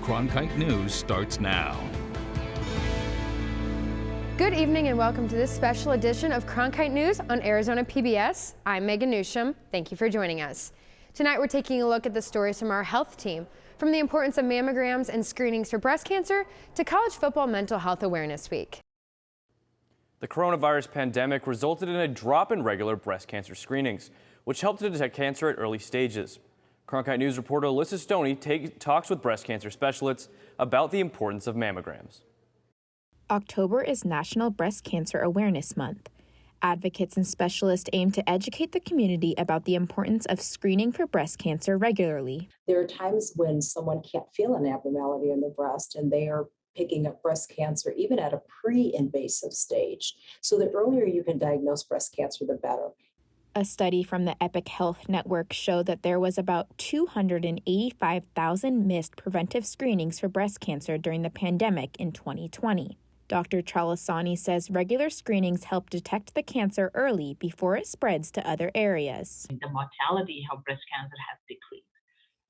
Cronkite News starts now. Good evening and welcome to this special edition of Cronkite News on Arizona PBS. I'm Megan Newsham. Thank you for joining us. Tonight we're taking a look at the stories from our health team, from the importance of mammograms and screenings for breast cancer to College Football Mental Health Awareness Week. The coronavirus pandemic resulted in a drop in regular breast cancer screenings, which helped to detect cancer at early stages. Cronkite News reporter Alyssa Stoney talks with breast cancer specialists about the importance of mammograms. October is National Breast Cancer Awareness Month. Advocates and specialists aim to educate the community about the importance of screening for breast cancer regularly. There are times when someone can't feel an abnormality in the breast and they are picking up breast cancer even at a pre-invasive stage. So the earlier you can diagnose breast cancer, the better. A study from the Epic Health Network showed that there was about 285,000 missed preventive screenings for breast cancer during the pandemic in 2020. Dr. Chalasani says regular screenings help detect the cancer early before it spreads to other areas. The mortality of breast cancer has decreased.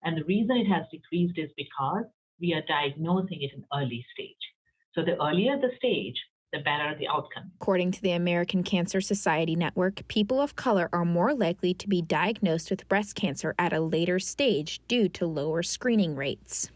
And the reason it has decreased is because we are diagnosing it in early stage. So the earlier the stage, the better the outcome. According to the American Cancer Society Network, people of color are more likely to be diagnosed with breast cancer at a later stage due to lower screening rates.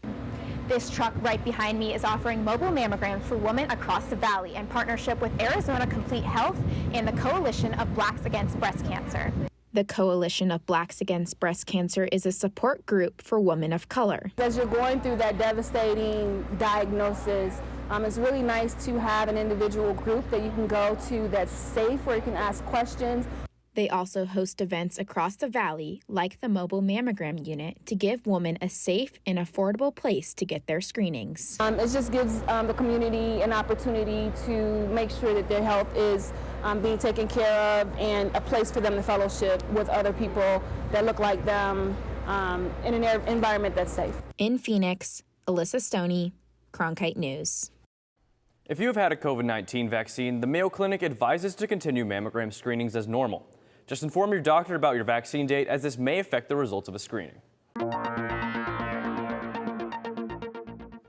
This truck right behind me is offering mobile mammograms for women across the valley in partnership with Arizona Complete Health and the Coalition of Blacks Against Breast Cancer. The Coalition of Blacks Against Breast Cancer is a support group for women of color. As you're going through that devastating diagnosis, it's really nice to have an individual group that you can go to that's safe, where you can ask questions. They also host events across the valley, like the mobile mammogram unit, to give women a safe and affordable place to get their screenings. It just gives the community an opportunity to make sure that their health is being taken care of and a place for them to fellowship with other people that look like them in an environment that's safe. In Phoenix, Alyssa Stoney, Cronkite News. If you have had a COVID-19 vaccine, the Mayo Clinic advises to continue mammogram screenings as normal. Just inform your doctor about your vaccine date, as this may affect the results of a screening.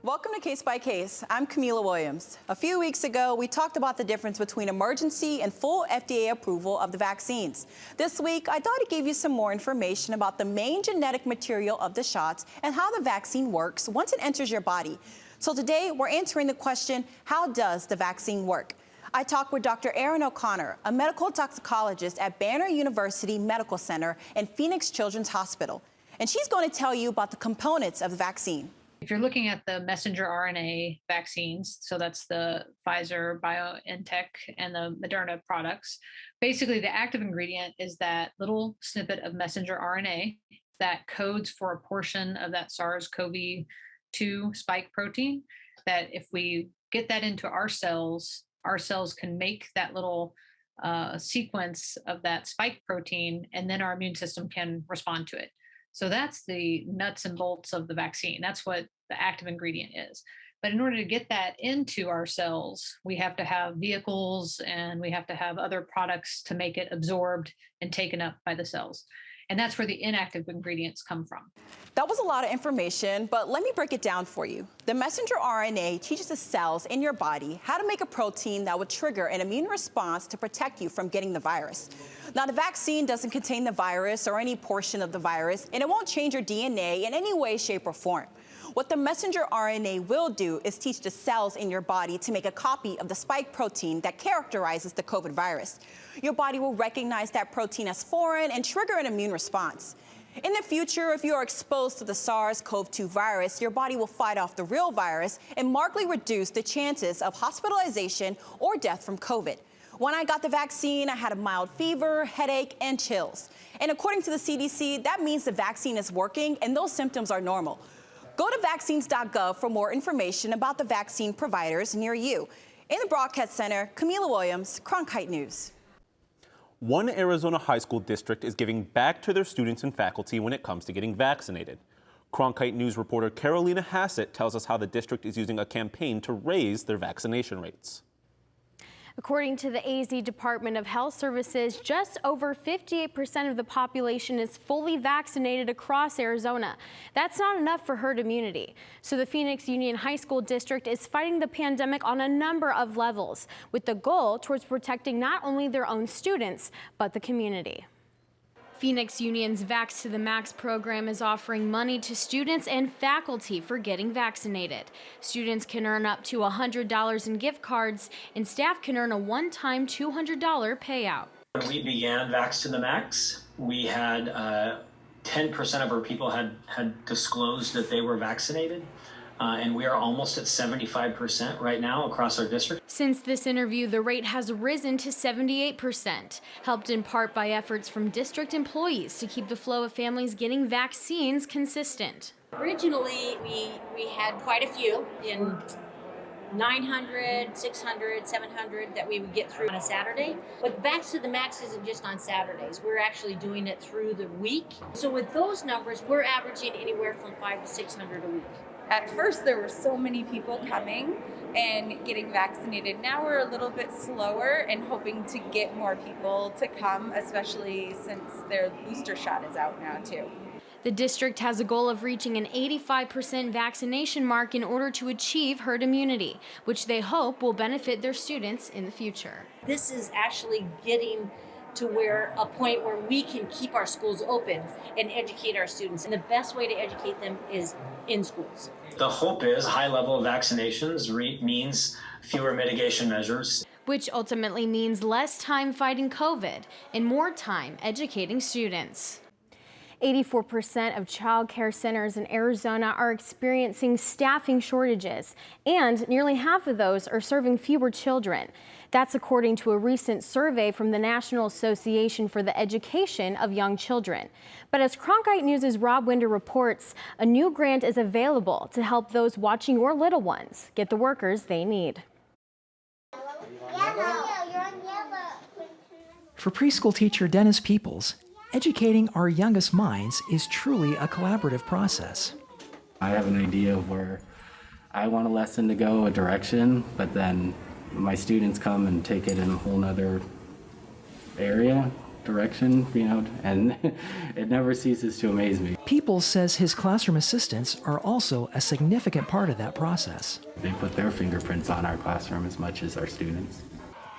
Welcome to Case by Case. I'm Camila Williams. A few weeks ago, we talked about the difference between emergency and full FDA approval of the vaccines. This week, I thought I'd give you some more information about the main genetic material of the shots and how the vaccine works once it enters your body. So today, we're answering the question, how does the vaccine work? I talked with Dr. Erin O'Connor, a medical toxicologist at Banner University Medical Center and Phoenix Children's Hospital. And she's going to tell you about the components of the vaccine. If you're looking at the messenger RNA vaccines, so that's the Pfizer, BioNTech, and the Moderna products, basically the active ingredient is that little snippet of messenger RNA that codes for a portion of that SARS-CoV-2 spike protein, that if we get that into our cells can make that little sequence of that spike protein, and then our immune system can respond to it. So that's the nuts and bolts of the vaccine. That's what the active ingredient is. But in order to get that into our cells, we have to have vehicles and we have to have other products to make it absorbed and taken up by the cells. And that's where the inactive ingredients come from. That was a lot of information, but let me break it down for you. The messenger RNA teaches the cells in your body how to make a protein that would trigger an immune response to protect you from getting the virus. Now, the vaccine doesn't contain the virus or any portion of the virus, and it won't change your DNA in any way, shape, or form. What the messenger RNA will do is teach the cells in your body to make a copy of the spike protein that characterizes the COVID virus. Your body will recognize that protein as foreign and trigger an immune response. In the future, if you are exposed to the SARS-CoV-2 virus, your body will fight off the real virus and markedly reduce the chances of hospitalization or death from COVID. When I got the vaccine, I had a mild fever, headache, and chills. And according to the CDC, that means the vaccine is working and those symptoms are normal. Go to vaccines.gov for more information about the vaccine providers near you. In the Broadcast Center, Camila Williams, Cronkite News. One Arizona high school district is giving back to their students and faculty when it comes to getting vaccinated. Cronkite News reporter Carolina Hassett tells us how the district is using a campaign to raise their vaccination rates. According to the AZ Department of Health Services, just over 58% of the population is fully vaccinated across Arizona. That's not enough for herd immunity. So the Phoenix Union High School District is fighting the pandemic on a number of levels, with the goal towards protecting not only their own students, but the community. Phoenix Union's Vax to the Max program is offering money to students and faculty for getting vaccinated. Students can earn up to $100 in gift cards, and staff can earn a one-time $200 payout. When we began Vax to the Max, we had 10% of our people had disclosed that they were vaccinated. And we are almost at 75% right now across our district. Since this interview, the rate has risen to 78%, helped in part by efforts from district employees to keep the flow of families getting vaccines consistent. Originally, we had quite a few in 900, 600, 700 that we would get through on a Saturday. But Vax to the Max isn't just on Saturdays. We're actually doing it through the week. So with those numbers, we're averaging anywhere from 500 to 600 a week. At first, there were so many people coming and getting vaccinated. Now we're a little bit slower and hoping to get more people to come, especially since their booster shot is out now too. The district has a goal of reaching an 85% vaccination mark in order to achieve herd immunity, which they hope will benefit their students in the future. This is actually getting to a point where we can keep our schools open and educate our students. And the best way to educate them is in schools. The hope is high level of vaccinations means fewer mitigation measures, which ultimately means less time fighting COVID and more time educating students. 84% of child care centers in Arizona are experiencing staffing shortages, and nearly half of those are serving fewer children. That's according to a recent survey from the National Association for the Education of Young Children. But as Cronkite News' Rob Winder reports, a new grant is available to help those watching your little ones get the workers they need. For preschool teacher Dennis Peoples, educating our youngest minds is truly a collaborative process. I have an idea of where I want a lesson to go, a direction, but then my students come and take it in a whole nother direction, and it never ceases to amaze me. Peoples says his classroom assistants are also a significant part of that process. They put their fingerprints on our classroom as much as our students.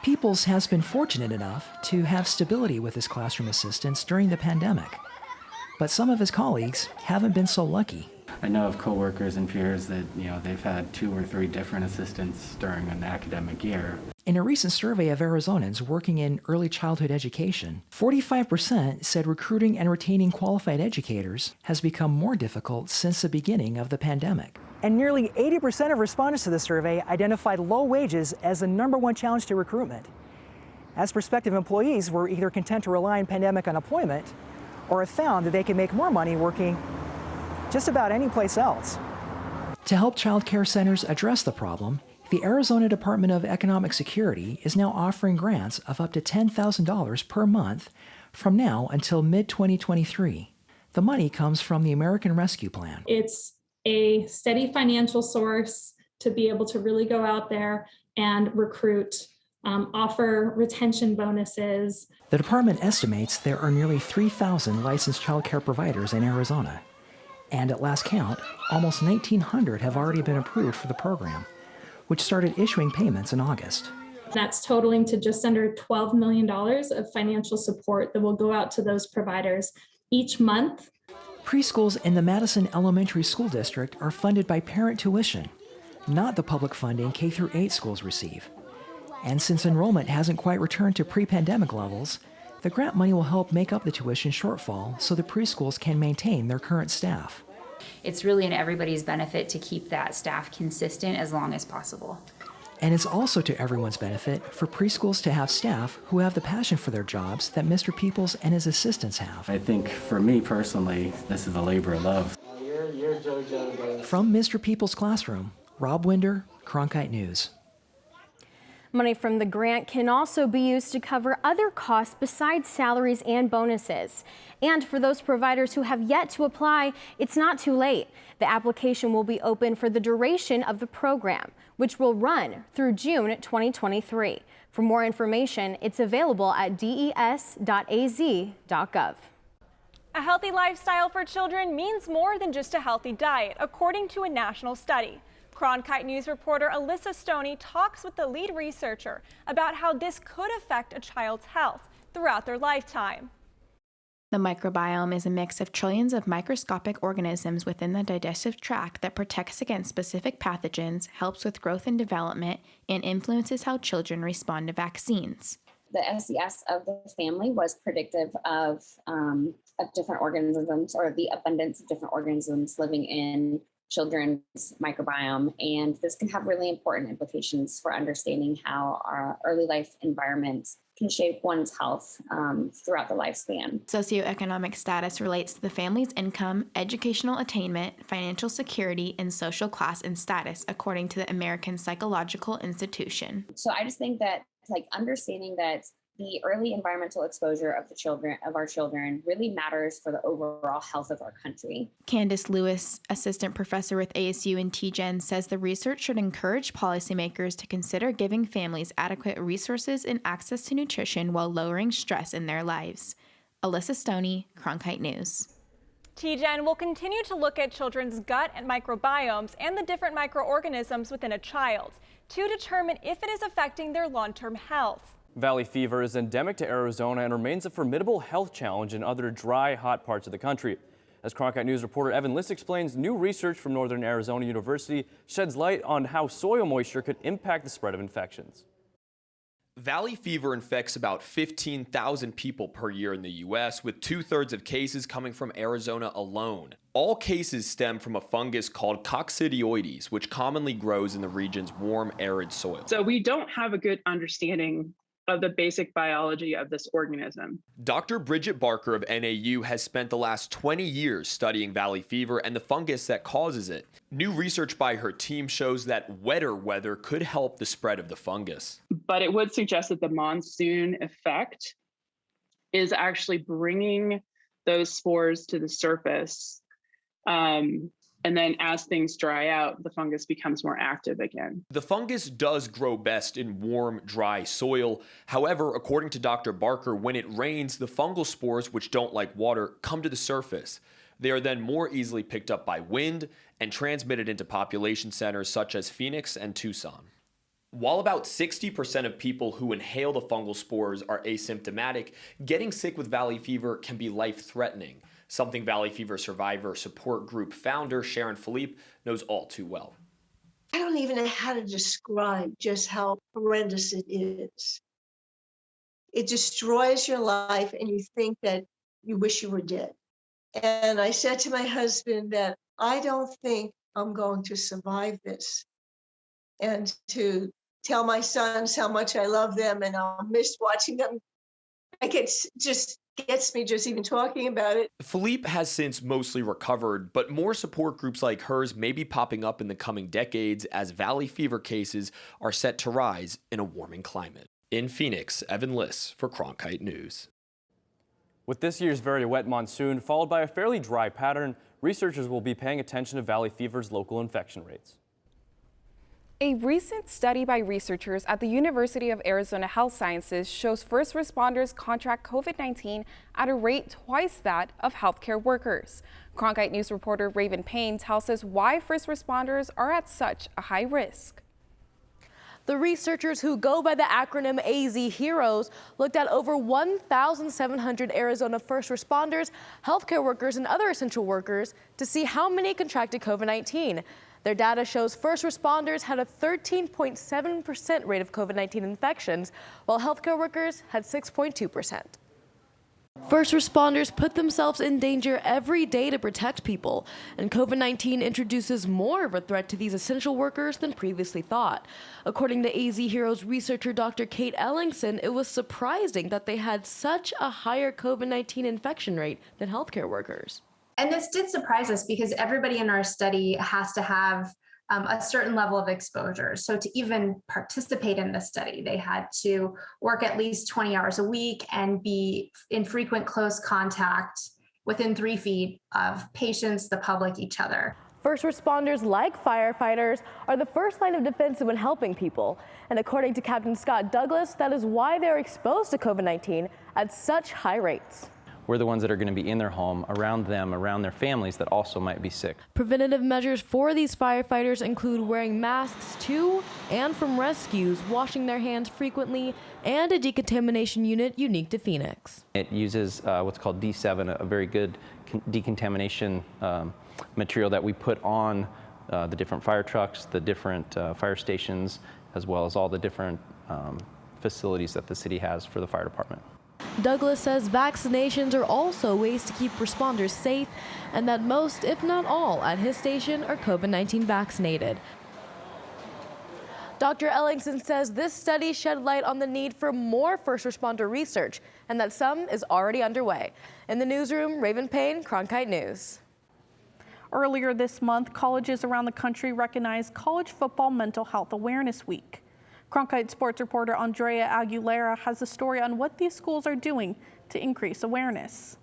Peoples has been fortunate enough to have stability with his classroom assistants during the pandemic, but some of his colleagues haven't been so lucky. I know of coworkers and peers that, they've had 2 or 3 different assistants during an academic year. In a recent survey of Arizonans working in early childhood education, 45% said recruiting and retaining qualified educators has become more difficult since the beginning of the pandemic. And nearly 80% of respondents to the survey identified low wages as the #1 challenge to recruitment. As prospective employees were either content to rely on pandemic unemployment or have found that they can make more money working just about any place else. To help child care centers address the problem, the Arizona Department of Economic Security is now offering grants of up to $10,000 per month from now until mid-2023. The money comes from the American Rescue Plan. It's a steady financial source to be able to really go out there and recruit, offer retention bonuses. The department estimates there are nearly 3,000 licensed child care providers in Arizona. And at last count, almost 1,900 have already been approved for the program, which started issuing payments in August. That's totaling to just under $12 million of financial support that will go out to those providers each month. Preschools in the Madison Elementary School District are funded by parent tuition, not the public funding K-8 schools receive. And since enrollment hasn't quite returned to pre-pandemic levels, the grant money will help make up the tuition shortfall so the preschools can maintain their current staff. It's really in everybody's benefit to keep that staff consistent as long as possible. And it's also to everyone's benefit for preschools to have staff who have the passion for their jobs that Mr. Peoples and his assistants have. I think for me personally, this is a labor of love. From Mr. Peoples' classroom, Rob Winder, Cronkite News. Money from the grant can also be used to cover other costs besides salaries and bonuses. And for those providers who have yet to apply, it's not too late. The application will be open for the duration of the program, which will run through June 2023. For more information, it's available at des.az.gov. A healthy lifestyle for children means more than just a healthy diet, according to a national study. Cronkite News reporter Alyssa Stoney talks with the lead researcher about how this could affect a child's health throughout their lifetime. The microbiome is a mix of trillions of microscopic organisms within the digestive tract that protects against specific pathogens, helps with growth and development, and influences how children respond to vaccines. The SES of the family was predictive of different organisms, or the abundance of different organisms living in children's microbiome. And this can have really important implications for understanding how our early life environments can shape one's health throughout the lifespan. Socioeconomic status relates to the family's income, educational attainment, financial security, and social class and status, according to the American Psychological Institution. So I just think that understanding that the early environmental exposure of our children really matters for the overall health of our country. Candace Lewis, assistant professor with ASU and TGen, says the research should encourage policymakers to consider giving families adequate resources and access to nutrition while lowering stress in their lives. Alyssa Stoney, Cronkite News. TGen will continue to look at children's gut and microbiomes and the different microorganisms within a child to determine if it is affecting their long-term health. Valley fever is endemic to Arizona and remains a formidable health challenge in other dry, hot parts of the country. As Cronkite News reporter Evan Liss explains, new research from Northern Arizona University sheds light on how soil moisture could impact the spread of infections. Valley fever infects about 15,000 people per year in the U.S., with 2/3 of cases coming from Arizona alone. All cases stem from a fungus called coccidioides, which commonly grows in the region's warm, arid soil. So we don't have a good understanding of the basic biology of this organism. Dr. Bridget Barker of NAU has spent the last 20 years studying valley fever and the fungus that causes it. New research by her team shows that wetter weather could help the spread of the fungus. But it would suggest that the monsoon effect is actually bringing those spores to the surface. And then as things dry out, the fungus becomes more active again. The fungus does grow best in warm, dry soil. However, according to Dr. Barker, when it rains, the fungal spores, which don't like water, come to the surface. They are then more easily picked up by wind and transmitted into population centers such as Phoenix and Tucson. While about 60% of people who inhale the fungal spores are asymptomatic, getting sick with valley fever can be life-threatening, something Valley Fever Survivor Support Group founder Sharon Philippe knows all too well. I don't even know how to describe just how horrendous it is. It destroys your life and you think that you wish you were dead. And I said to my husband that I don't think I'm going to survive this. And to tell my sons how much I love them and I'll miss watching them. Gets me just even talking about it. Philippe has since mostly recovered, but more support groups like hers may be popping up in the coming decades as valley fever cases are set to rise in a warming climate. In Phoenix, Evan Liss for Cronkite News. With this year's very wet monsoon, followed by a fairly dry pattern, researchers will be paying attention to valley fever's local infection rates. A recent study by researchers at the University of Arizona Health Sciences shows first responders contract COVID-19 at a rate twice that of healthcare workers. Cronkite News reporter Raven Payne tells us why first responders are at such a high risk. The researchers, who go by the acronym AZ Heroes, looked at over 1,700 Arizona first responders, healthcare workers, and other essential workers to see how many contracted COVID-19. Their data shows first responders had a 13.7% rate of COVID-19 infections, while healthcare workers had 6.2%. First responders put themselves in danger every day to protect people, and COVID-19 introduces more of a threat to these essential workers than previously thought. According to AZ Heroes researcher Dr. Kate Ellingson, it was surprising that they had such a higher COVID-19 infection rate than healthcare workers. And this did surprise us because everybody in our study has to have a certain level of exposure. So to even participate in the study, they had to work at least 20 hours a week and be in frequent close contact within 3 feet of patients, the public, each other. First responders, like firefighters, are the first line of defense when helping people. And according to Captain Scott Douglas, that is why they're exposed to COVID-19 at such high rates. We're the ones that are going to be in their home, around them, around their families that also might be sick. Preventative measures for these firefighters include wearing masks to and from rescues, washing their hands frequently, and a decontamination unit unique to Phoenix. It uses what's called D7, a very good decontamination material that we put on the different fire trucks, the different fire stations, as well as all the different facilities that the city has for the fire department. Douglas says vaccinations are also ways to keep responders safe, and that most, if not all, at his station are COVID-19 vaccinated. Dr. Ellingson says this study shed light on the need for more first responder research, and that some is already underway. In the newsroom, Raven Payne, Cronkite News. Earlier this month, colleges around the country recognized College Football Mental Health Awareness Week. Cronkite sports reporter Andrea Aguilera has a story on what these schools are doing to increase awareness.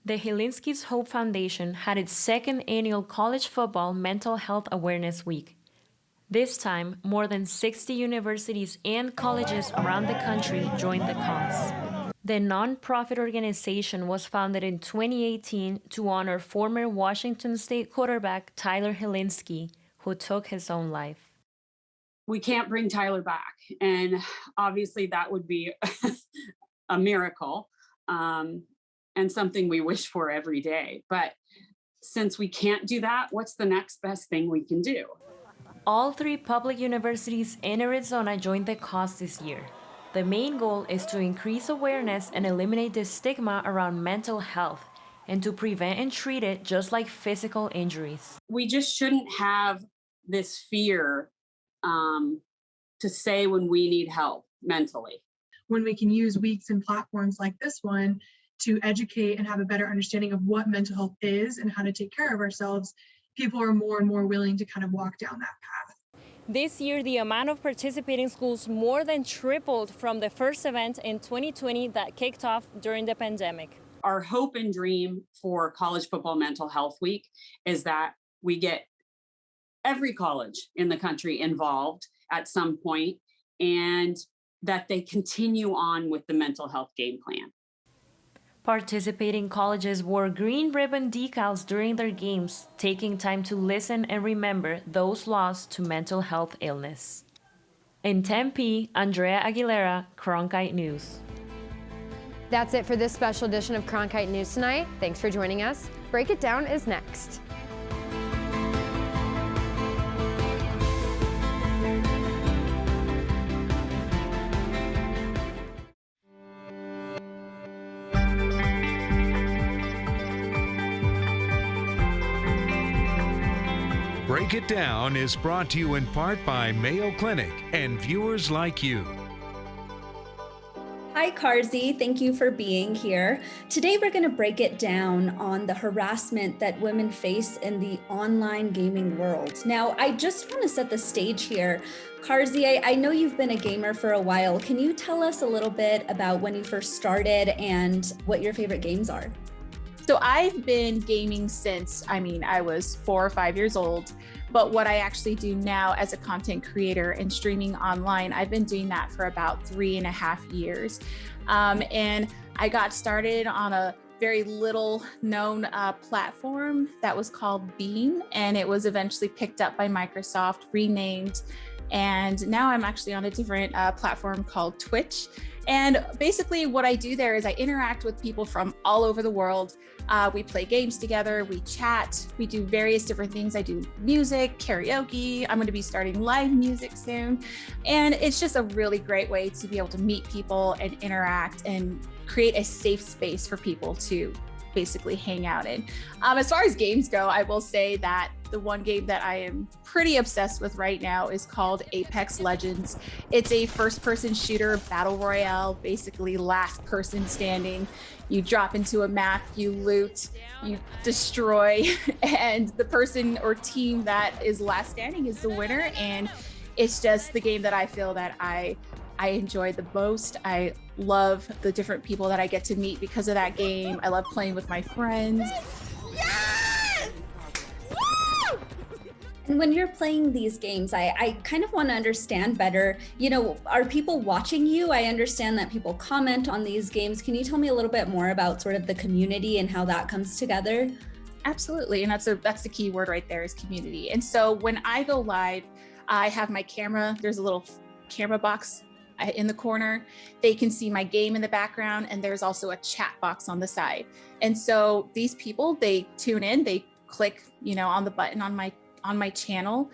The Helinski's Hope Foundation had its second annual College Football Mental Health Awareness Week. This time, more than 60 universities and colleges around the country joined the cause. The nonprofit organization was founded in 2018 to honor former Washington State quarterback Tyler Helinski, who took his own life. We can't bring Tyler back, and obviously that would be a miracle and something we wish for every day. But since we can't do that, what's the next best thing we can do? All 3 public universities in Arizona joined the cause this year. The main goal is to increase awareness and eliminate the stigma around mental health, and to prevent and treat it just like physical injuries. We just shouldn't have this fear to say when we need help mentally. When we can use weeks and platforms like this one to educate and have a better understanding of what mental health is and how to take care of ourselves, people are more and more willing to kind of walk down that path. This year, the amount of participating schools more than tripled from the first event in 2020 that kicked off during the pandemic. Our hope and dream for College Football Mental Health Week is that we get every college in the country involved at some point, and that they continue on with the mental health game plan. Participating colleges wore green ribbon decals during their games, taking time to listen and remember those lost to mental health illness. In Tempe, Andrea Aguilera, Cronkite News. That's it for this special edition of Cronkite News tonight. Thanks for joining us. Break It Down is next. Break It Down is brought to you in part by Mayo Clinic and viewers like you. Hi, Carzy. Thank you for being here. Today, we're going to break it down on the harassment that women face in the online gaming world. Now, I just want to set the stage here. Carzy, I know you've been a gamer for a while. Can you tell us a little bit about when you first started and what your favorite games are? So I've been gaming since, I was 4 or 5 years old, but what I actually do now as a content creator and streaming online, I've been doing that for about 3.5 years. And I got started on a very little known platform that was called Beam, and it was eventually picked up by Microsoft, renamed, and now I'm actually on a different platform called Twitch. And basically what I do there is I interact with people from all over the world. We play games together, we chat, we do various different things. I do music, karaoke. I'm going to be starting live music soon. And it's just a really great way to be able to meet people and interact and create a safe space for people to basically hang out in. As far as games go, I will say that the one game that I am pretty obsessed with right now is called Apex Legends. It's a first-person shooter battle royale, basically last person standing. You drop into a map, you loot, you destroy, and the person or team that is last standing is the winner. And it's just the game that I feel that I enjoy the most. I love the different people that I get to meet because of that game. I love playing with my friends. Yes! Woo! And when you're playing these games, I kind of want to understand better, are people watching you? I understand that people comment on these games. Can you tell me a little bit more about sort of the community and how that comes together? Absolutely. And that's the key word right there, is community. And so when I go live, I have my camera. There's a little camera box in the corner. They can see my game in the background, and there's also a chat box on the side. And so these people, they tune in, they click, on the button on my channel.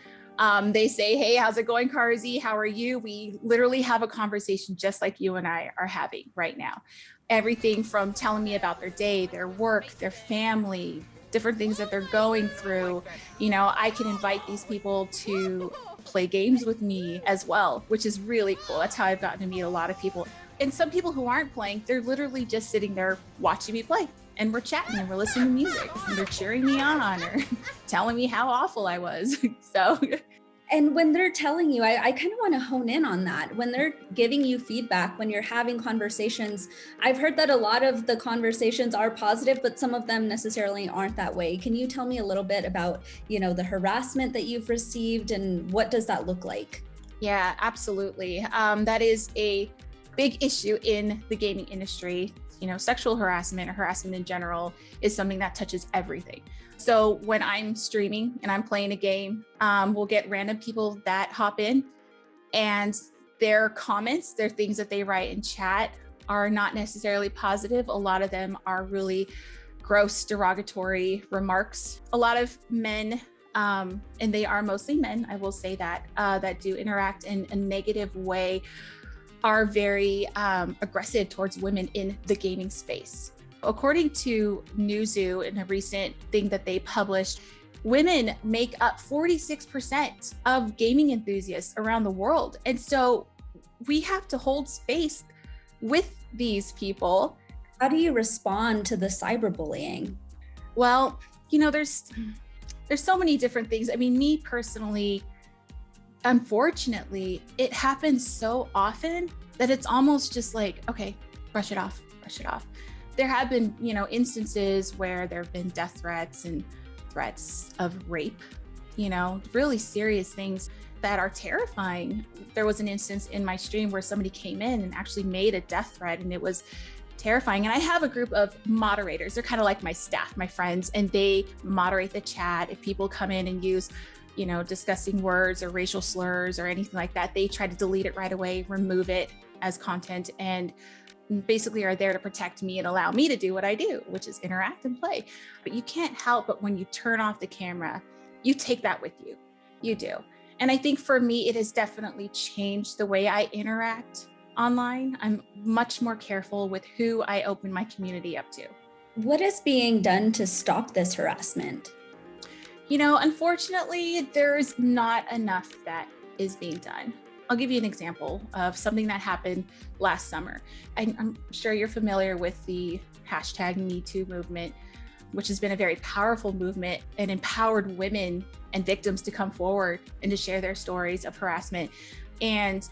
They say, hey, how's it going, Karzi? How are you? We literally have a conversation just like you and I are having right now. Everything from telling me about their day, their work, their family, different things that they're going through. I can invite these people to play games with me as well, which is really cool. That's how I've gotten to meet a lot of people. And some people who aren't playing, they're literally just sitting there watching me play. And we're chatting and we're listening to music and they're cheering me on or telling me how awful I was. So. And when they're telling you, I kind of want to hone in on that. When they're giving you feedback, when you're having conversations, I've heard that a lot of the conversations are positive, but some of them necessarily aren't that way. Can you tell me a little bit about, the harassment that you've received and what does that look like? Yeah, absolutely. That is a big issue in the gaming industry. Sexual harassment or harassment in general is something that touches everything. So when I'm streaming and I'm playing a game, we'll get random people that hop in, and their comments, their things that they write in chat are not necessarily positive. A lot of them are really gross, derogatory remarks. A lot of men, and they are mostly men, I will say that do interact in a negative way, are very aggressive towards women in the gaming space. According to Newzoo, in a recent thing that they published, women make up 46% of gaming enthusiasts around the world. And so we have to hold space with these people. How do you respond to the cyberbullying? Well, there's so many different things. I mean, me personally, unfortunately, it happens so often that it's almost just like, okay, brush it off. There have been, instances where there have been death threats and threats of rape, really serious things that are terrifying. There was an instance in my stream where somebody came in and actually made a death threat, and it was terrifying. And I have a group of moderators. They're kind of like my staff, my friends, and they moderate the chat. If people come in and use discussing words or racial slurs or anything like that, they try to delete it right away, remove it as content, and basically are there to protect me and allow me to do what I do, which is interact and play. But you can't help but when you turn off the camera, you take that with you. You do. And I think for me, it has definitely changed the way I interact online. I'm much more careful with who I open my community up to. What is being done to stop this harassment? Unfortunately, there's not enough that is being done. I'll give you an example of something that happened last summer. I'm sure you're familiar with the #MeToo movement, which has been a very powerful movement and empowered women and victims to come forward and to share their stories of harassment. And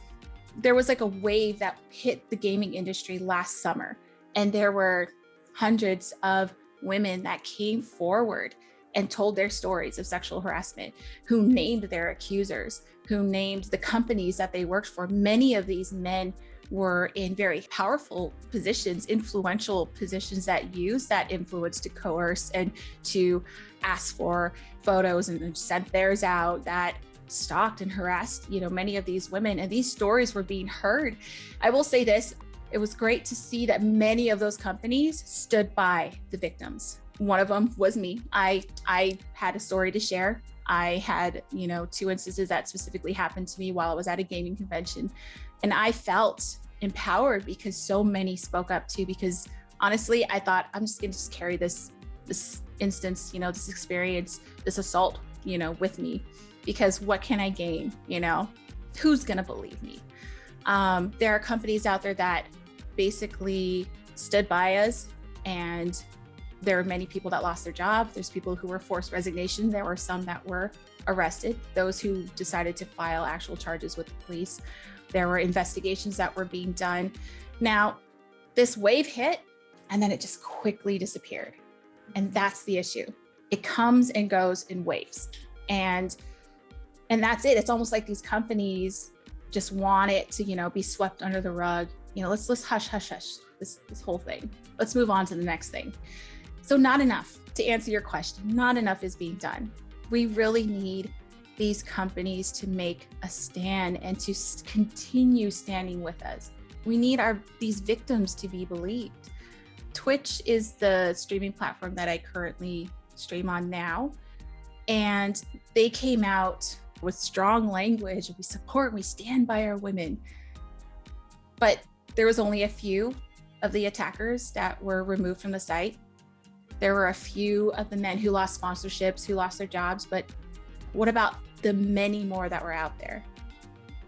there was like a wave that hit the gaming industry last summer. And there were hundreds of women that came forward and told their stories of sexual harassment, who named their accusers, who named the companies that they worked for. Many of these men were in very powerful positions, influential positions that use that influence to coerce and to ask for photos and sent theirs out, that stalked and harassed, many of these women. And these stories were being heard. I will say this, it was great to see that many of those companies stood by the victims. One of them was me. I had a story to share. I had, 2 instances that specifically happened to me while I was at a gaming convention. And I felt empowered because so many spoke up too, because honestly, I thought I'm just going to carry this instance, this experience, this assault, with me, because what can I gain? Who's going to believe me? There are companies out there that basically stood by us, and there are many people that lost their job. There's people who were forced resignation. There were some that were arrested, those who decided to file actual charges with the police. There were investigations that were being done. Now, this wave hit, and then it just quickly disappeared. And that's the issue. It comes and goes in waves. And And that's it. It's almost like these companies just want it to, be swept under the rug. Let's hush this whole thing. Let's move on to the next thing. So not enough. To answer your question, not enough is being done. We really need these companies to make a stand and to continue standing with us. We need these victims to be believed. Twitch is the streaming platform that I currently stream on now. And they came out with strong language. We support, we stand by our women. But there was only a few of the attackers that were removed from the site. There were a few of the men who lost sponsorships, who lost their jobs, but what about the many more that were out there?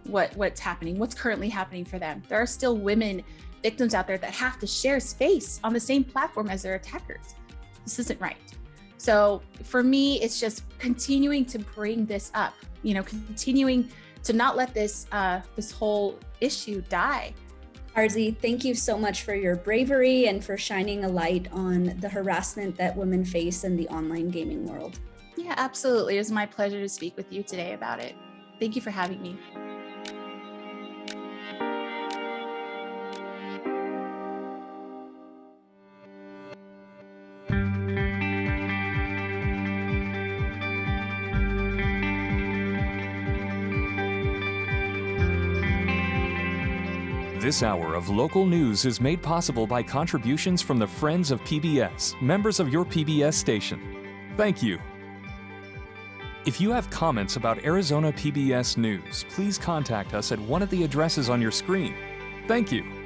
What's happening? What's currently happening for them? There are still women victims out there that have to share space on the same platform as their attackers. This isn't right. So for me, it's just continuing to bring this up, continuing to not let this whole issue die. Arzi, thank you so much for your bravery and for shining a light on the harassment that women face in the online gaming world. Yeah, absolutely. It was my pleasure to speak with you today about it. Thank you for having me. This hour of local news is made possible by contributions from the Friends of PBS, members of your PBS station. Thank you. If you have comments about Arizona PBS News, please contact us at one of the addresses on your screen. Thank you.